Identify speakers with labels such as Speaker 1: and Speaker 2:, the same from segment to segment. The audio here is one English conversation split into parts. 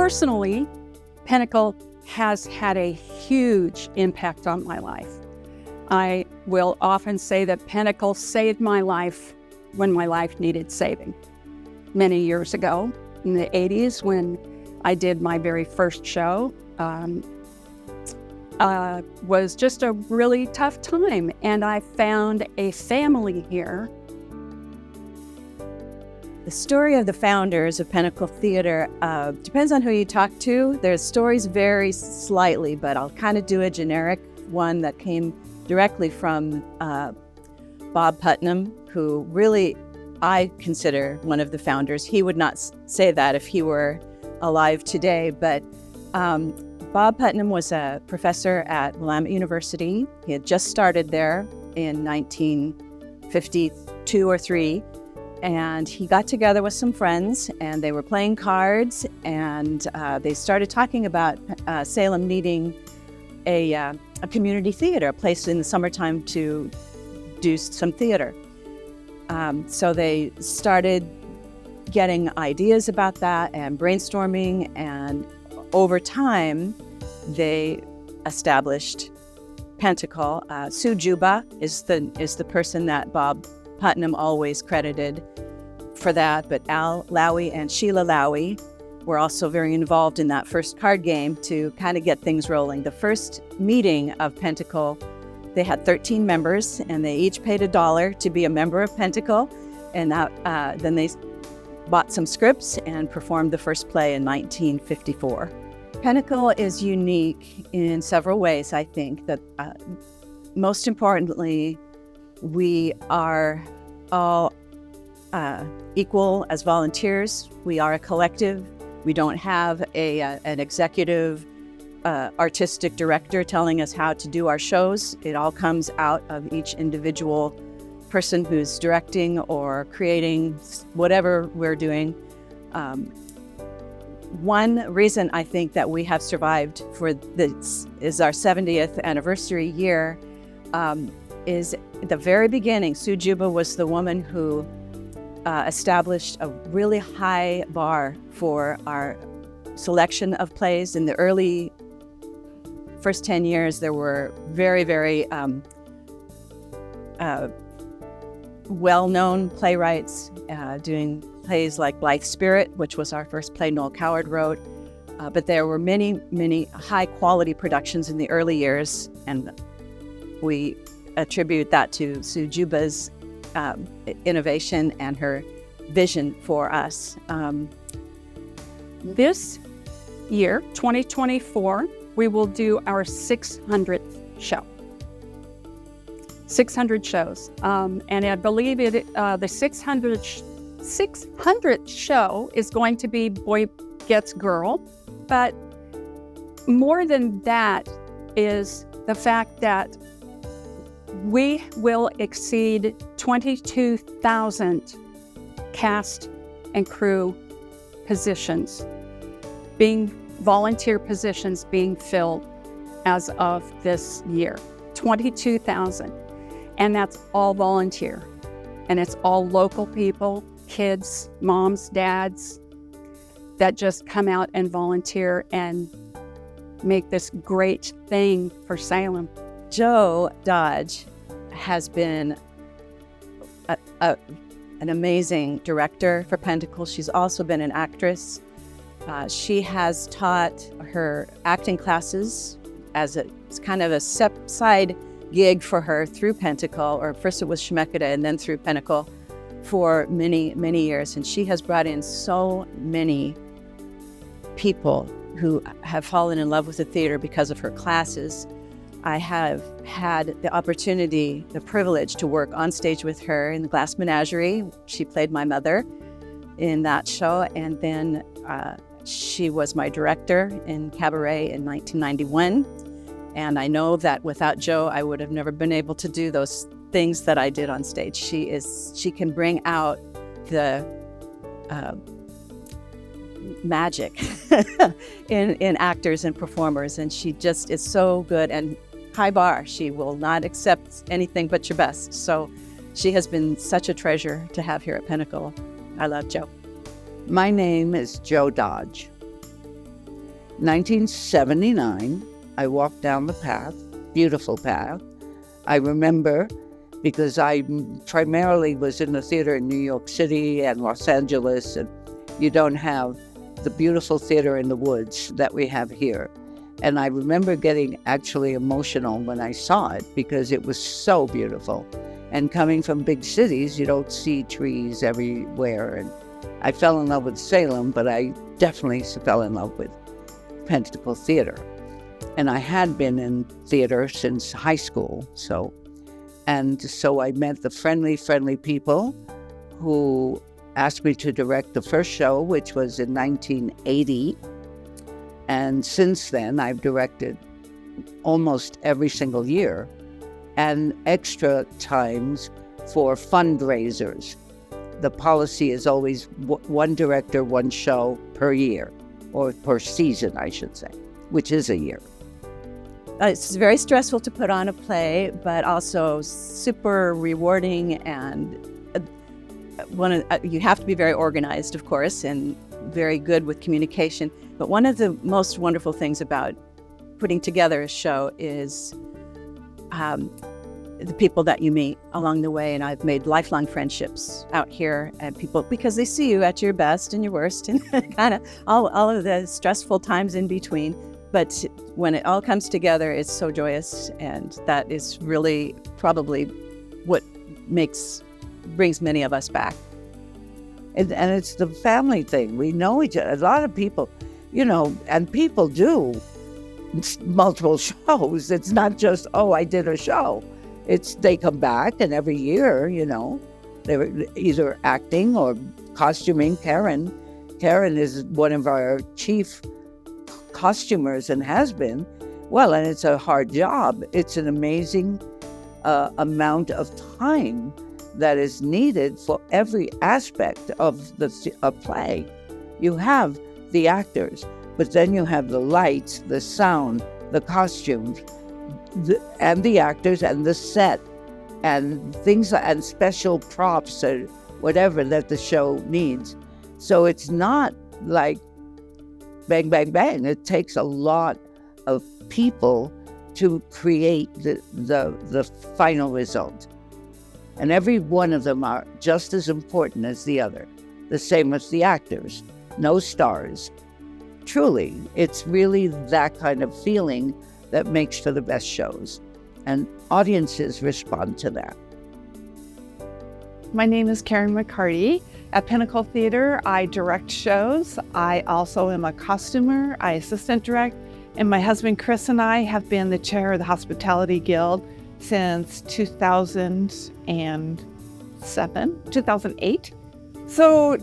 Speaker 1: Personally, Pentacle has had a huge impact on my life. I will often say that Pentacle saved my life when my life needed saving. Many years ago, in the 80s, when I did my very first show, was just a really tough time, and I found a family here.
Speaker 2: The story of the founders of Pentacle Theatre depends on who you talk to. Their stories vary slightly, but I'll kind of do a generic one that came directly from Bob Putnam, who really I consider one of the founders. He would not say that if he were alive today, but Bob Putnam was a professor at Willamette University. He had just started there in 1952 or 3. And he got together with some friends, and they were playing cards, and they started talking about Salem needing a community theater, a place in the summertime to do some theater. So they started getting ideas about that and brainstorming, and over time, they established Pentacle. Sue Juba is the person that Bob Putnam always credited for that, but Al Lowy and Sheila Lowy were also very involved in that first card game to kind of get things rolling. The first meeting of Pentacle, they had 13 members, and they each paid $1 to be a member of Pentacle, and then they bought some scripts and performed the first play in 1954. Pentacle is unique in several ways, I think. That most importantly, we are all equal as volunteers. We are a collective. We don't have an executive artistic director telling us how to do our shows. It all comes out of each individual person who's directing or creating whatever we're doing. One reason I think that we have survived for this is our 70th anniversary year. Is at the very beginning, Sue Juba was the woman who established a really high bar for our selection of plays. In the early first 10 years, there were very, very well-known playwrights doing plays like Blithe Spirit, which was our first play Noel Coward wrote. But there were many, many high-quality productions in the early years, and we attribute that to Sue Juba's innovation and her vision for us.
Speaker 1: This year, 2024, we will do our 600th show. 600 shows. And I believe the 600th show is going to be Boy Gets Girl. But more than that is the fact that we will exceed 22,000 cast and crew positions, volunteer positions being filled as of this year. 22,000. And that's all volunteer. And it's all local people, kids, moms, dads, that just come out and volunteer and make this great thing for Salem.
Speaker 2: Jo Dodge has been an amazing director for Pentacle. She's also been an actress. She has taught her acting classes as it's kind of a side gig for her through Pentacle, or first it was Shemeketa and then through Pentacle, for many, many years. And she has brought in so many people who have fallen in love with the theater because of her classes. I have had the opportunity, the privilege to work on stage with her in the Glass Menagerie. She played my mother in that show, and then she was my director in Cabaret in 1991. And I know that without Jo, I would have never been able to do those things that I did on stage. She can bring out the magic in actors and performers, and she just is so good, and high bar. She will not accept anything but your best. So she has been such a treasure to have here at Pentacle. I love Jo.
Speaker 3: My name is Jo Dodge. 1979, I walked down the path, beautiful path. I remember because I primarily was in the theater in New York City and Los Angeles, and you don't have the beautiful theater in the woods that we have here. And I remember getting actually emotional when I saw it because it was so beautiful. And coming from big cities, you don't see trees everywhere. And I fell in love with Salem, but I definitely fell in love with Pentacle Theatre. And I had been in theater since high school, so I met the friendly people who asked me to direct the first show, which was in 1980. And since then, I've directed almost every single year, and extra times for fundraisers. The policy is always one director, one show per year, or per season, I should say, which is a year.
Speaker 2: It's very stressful to put on a play, but also super rewarding, and you have to be very organized, of course, and very good with communication. But one of the most wonderful things about putting together a show is the people that you meet along the way. And I've made lifelong friendships out here, and people, because they see you at your best and your worst and kind of all of the stressful times in between. But when it all comes together, it's so joyous, and that is really probably what brings many of us back.
Speaker 3: And it's the family thing. We know each other. A lot of people, and people do multiple shows. It's not just, I did a show. They come back, and every year, they're either acting or costuming. Karen is one of our chief costumers and has been. Well, and it's a hard job. It's an amazing amount of time that is needed for every aspect of a play. You have the actors, but then you have the lights, the sound, the costumes, and the actors and the set and things and special props or whatever that the show needs. So it's not like bang, bang, bang. It takes a lot of people to create the final result. And every one of them are just as important as the other. The same with the actors. No stars. Truly, it's really that kind of feeling that makes for the best shows. And audiences respond to that.
Speaker 4: My name is Karen McCarty. At Pentacle Theatre, I direct shows. I also am a costumer. I assistant direct. And my husband Chris and I have been the chair of the Hospitality Guild since 2008. So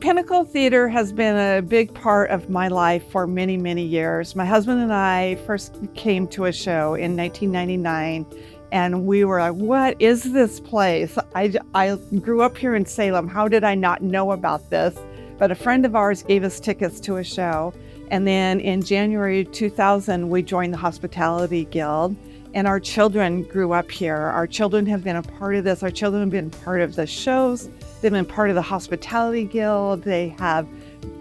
Speaker 4: Pentacle Theatre has been a big part of my life for many, many years. My husband and I first came to a show in 1999, and we were like, what is this place? I grew up here in Salem. How did I not know about this? But a friend of ours gave us tickets to a show. And then in January 2000, we joined the Hospitality Guild. And our children grew up here. Our children have been a part of this. Our children have been part of the shows. They've been part of the Hospitality Guild. They have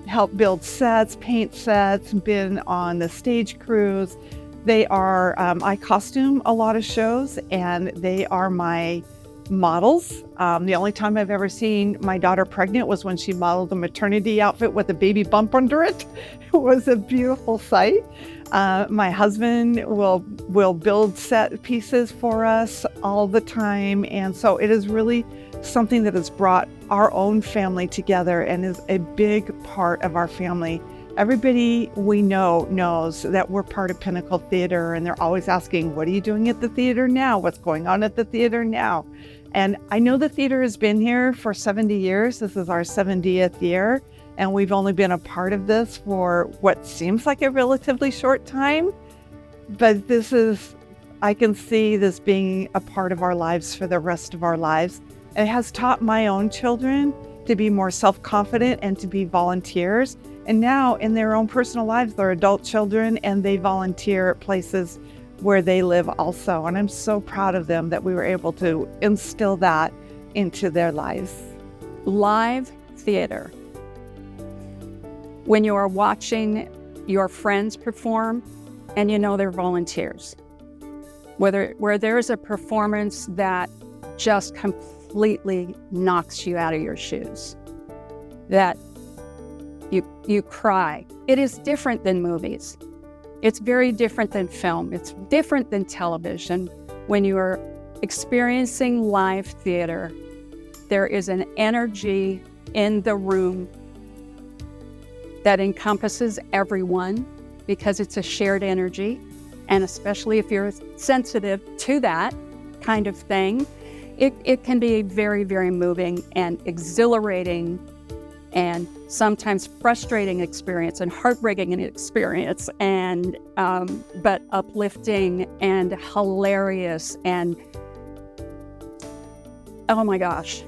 Speaker 4: helped build sets, paint sets, been on the stage crews. They are, I costume a lot of shows, and they are my models. The only time I've ever seen my daughter pregnant was when she modeled a maternity outfit with a baby bump under it. It was a beautiful sight. My husband will build set pieces for us all the time. And so it is really something that has brought our own family together and is a big part of our family. Everybody we know knows that we're part of Pentacle Theatre, and they're always asking, what are you doing at the theater now? What's going on at the theater now? And I know the theater has been here for 70 years. This is our 70th year. And we've only been a part of this for what seems like a relatively short time. But I can see this being a part of our lives for the rest of our lives. It has taught my own children to be more self-confident and to be volunteers. And now in their own personal lives, they're adult children and they volunteer at places where they live also. And I'm so proud of them that we were able to instill that into their lives.
Speaker 1: Live theater. When you are watching your friends perform and you know they're volunteers. Where there's a performance that just completely knocks you out of your shoes, that you cry. It is different than movies. It's very different than film. It's different than television. When you are experiencing live theater, there is an energy in the room that encompasses everyone because it's a shared energy. And especially if you're sensitive to that kind of thing, it can be a very, very moving and exhilarating and sometimes frustrating experience and heartbreaking experience, and but uplifting and hilarious and oh my gosh.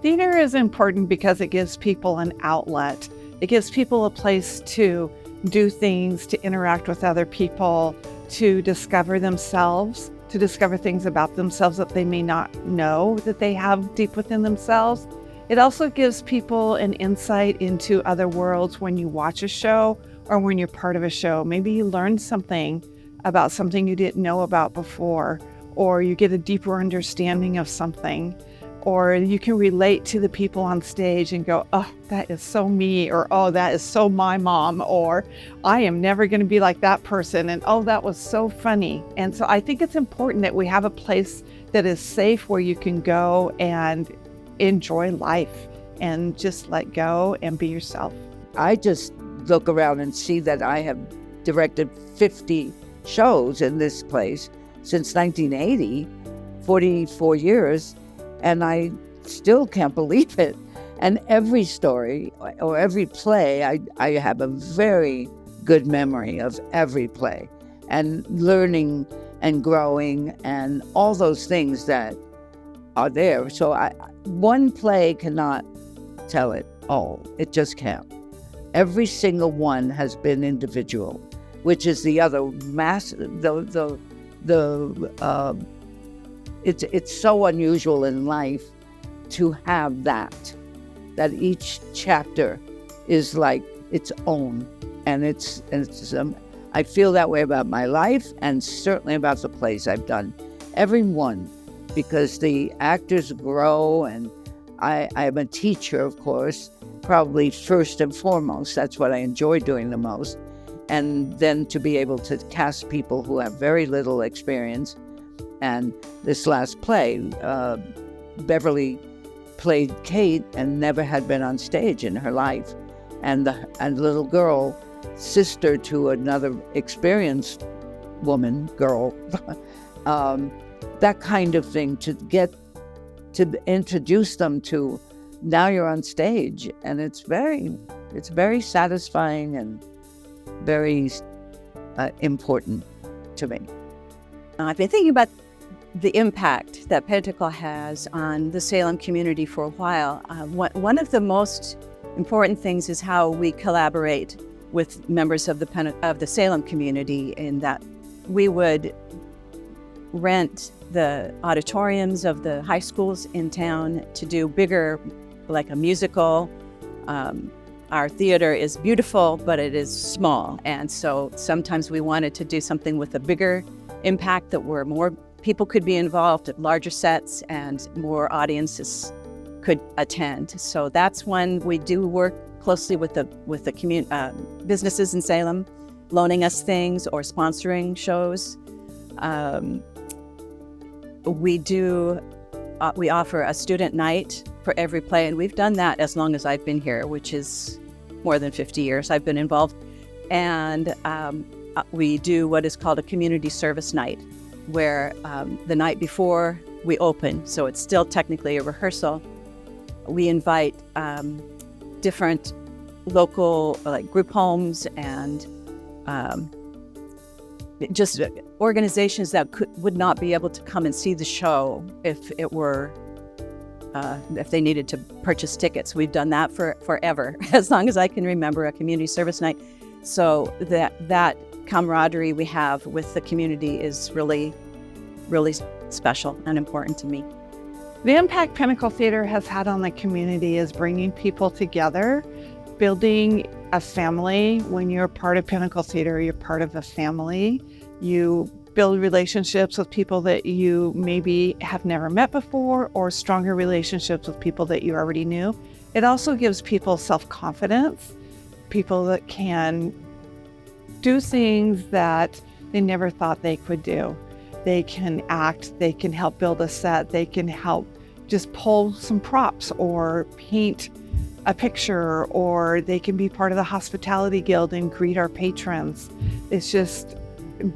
Speaker 4: Theater is important because it gives people an outlet. It gives people a place to do things, to interact with other people, to discover themselves, to discover things about themselves that they may not know that they have deep within themselves. It also gives people an insight into other worlds when you watch a show or when you're part of a show. Maybe you learn something about something you didn't know about before, or you get a deeper understanding of something, or you can relate to the people on stage and go, oh, that is so me, or oh, that is so my mom, or I am never going to be like that person, and oh, that was so funny. And so I think it's important that we have a place that is safe where you can go and enjoy life and just let go and be yourself.
Speaker 3: I just look around and see that I have directed 50 shows in this place since 1980, 44 years, and I still can't believe it. And every story or every play, I have a very good memory of every play and learning and growing and all those things that are there. So one play cannot tell it all. It just can't. Every single one has been individual, which is the other massive. It's so unusual in life to have that each chapter is like its own, and it's I feel that way about my life and certainly about the plays I've done, every one. Because the actors grow, and I'm a teacher, of course, probably first and foremost. That's what I enjoy doing the most. And then to be able to cast people who have very little experience. And this last play, Beverly played Kate and never had been on stage in her life. And the little girl, sister to another experienced girl, that kind of thing, to introduce them to, now you're on stage, and it's very satisfying and very important to me.
Speaker 2: I've been thinking about the impact that Pentacle has on the Salem community for a while. One of the most important things is how we collaborate with members of the Salem community, in that we would rent the auditoriums of the high schools in town to do bigger, like a musical. Our theater is beautiful, but it is small. And so sometimes we wanted to do something with a bigger impact, that where more people could be involved, at larger sets, and more audiences could attend. So that's when we do work closely with the businesses in Salem, loaning us things or sponsoring shows. We offer a student night for every play, and we've done that as long as I've been here, which is more than 50 years I've been involved. And we do what is called a community service night, where the night before we open, so it's still technically a rehearsal, we invite different local group homes and just organizations that would not be able to come and see the show if they needed to purchase tickets. We've done that forever, as long as I can remember, a community service night. So that camaraderie we have with the community is really, really special and important to me.
Speaker 4: The impact Pentacle Theatre has had on the community is bringing people together, building a family. When you're part of Pentacle Theatre, you're part of a family. You build relationships with people that you maybe have never met before, or stronger relationships with people that you already knew. It also gives people self-confidence, people that can do things that they never thought they could do. They can act, they can help build a set, they can help just pull some props or paint a picture, or they can be part of the hospitality guild and greet our patrons. It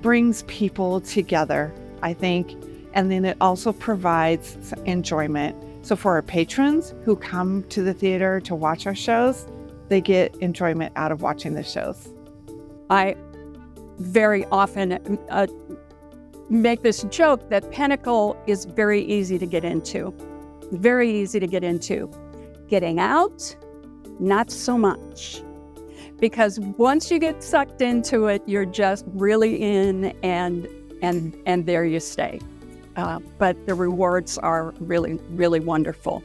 Speaker 4: brings people together, I think, and then it also provides enjoyment. So for our patrons who come to the theater to watch our shows, they get enjoyment out of watching the shows.
Speaker 1: I very often make this joke that Pentacle is very easy to get into. Very easy to get into. Getting out, not so much. Because once you get sucked into it, you're just really in, and there you stay. But the rewards are really, really wonderful.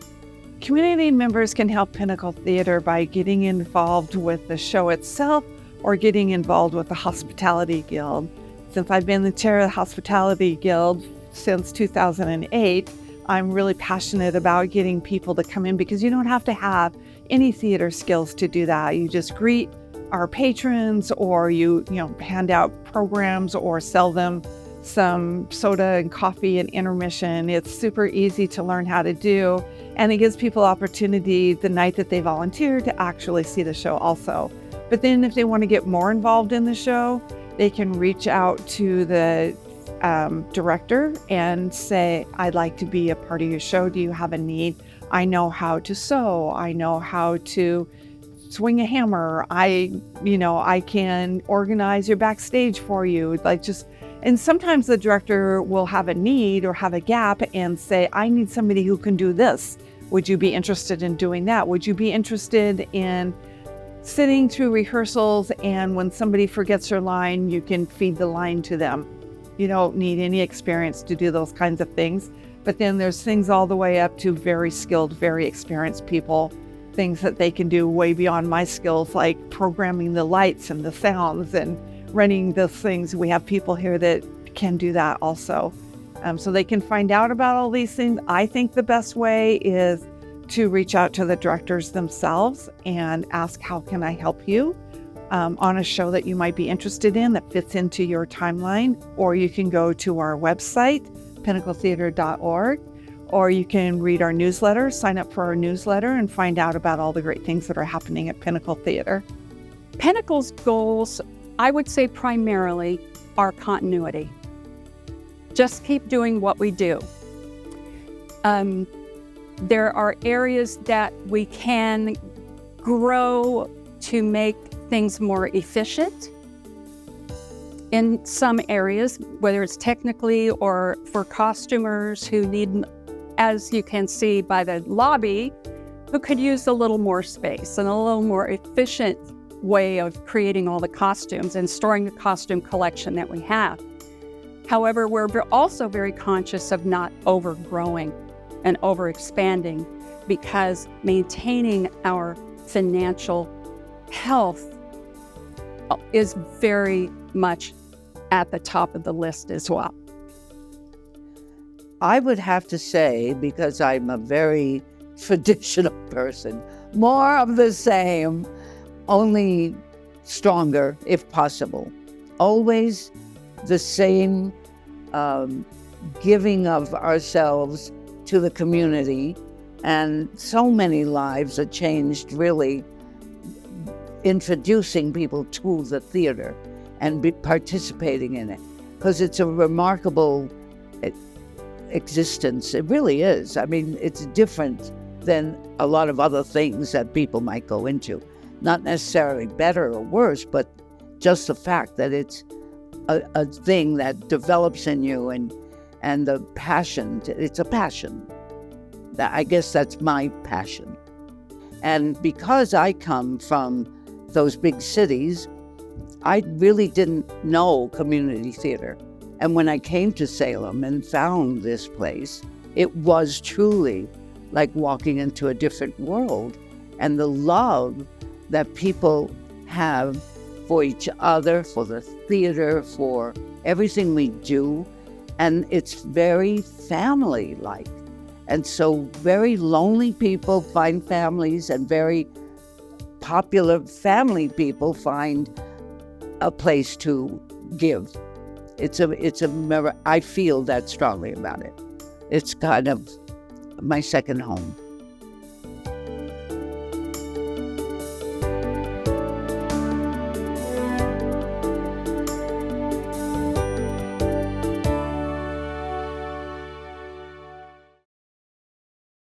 Speaker 4: Community members can help Pentacle Theatre by getting involved with the show itself or getting involved with the Hospitality Guild. Since I've been the chair of the Hospitality Guild since 2008, I'm really passionate about getting people to come in, because you don't have to have any theater skills to do that. You just greet our patrons, or you hand out programs or sell them some soda and coffee and intermission. It's super easy to learn how to do, and it gives people opportunity the night that they volunteer to actually see the show also. But then if they want to get more involved in the show, they can reach out to the director and say, I'd like to be a part of your show. Do you have a need? I know how to sew. I know how to swing a hammer. I can organize your backstage for you. And sometimes the director will have a need or have a gap and say, I need somebody who can do this. Would you be interested in doing that? Would you be interested in sitting through rehearsals, and when somebody forgets their line, you can feed the line to them? You don't need any experience to do those kinds of things. But then there's things all the way up to very skilled, very experienced people, things that they can do way beyond my skills, like programming the lights and the sounds and running those things. We have people here that can do that also. So they can find out about all these things. I think the best way is to reach out to the directors themselves and ask, how can I help you on a show that you might be interested in that fits into your timeline? Or you can go to our website, pentacletheatre.org, or you can read our newsletter, sign up for our newsletter, and find out about all the great things that are happening at Pentacle Theatre.
Speaker 1: Pentacle's goals, I would say primarily, are continuity. Just keep doing what we do. There are areas that we can grow to make things more efficient. In some areas, whether it's technically or for costumers who need, as you can see by the lobby, who could use a little more space and a little more efficient way of creating all the costumes and storing the costume collection that we have. However, we're also very conscious of not overgrowing and overexpanding, because maintaining our financial health is very much at the top of the list as well.
Speaker 3: I would have to say, because I'm a very traditional person, more of the same, only stronger if possible. Always the same giving of ourselves to the community, and so many lives are changed, really introducing people to the theater and participating in it, because it's a remarkable existence. It really is. I mean, it's different than a lot of other things that people might go into. Not necessarily better or worse, but just the fact that it's a thing that develops in you, and the passion, it's a passion. I guess that's my passion. And because I come from those big cities, I really didn't know community theater. And when I came to Salem and found this place, it was truly like walking into a different world. And the love that people have for each other, for the theater, for everything we do. And it's very family-like. And so very lonely people find families, and very popular family people find a place to give. I feel that strongly about it. It's kind of my second home.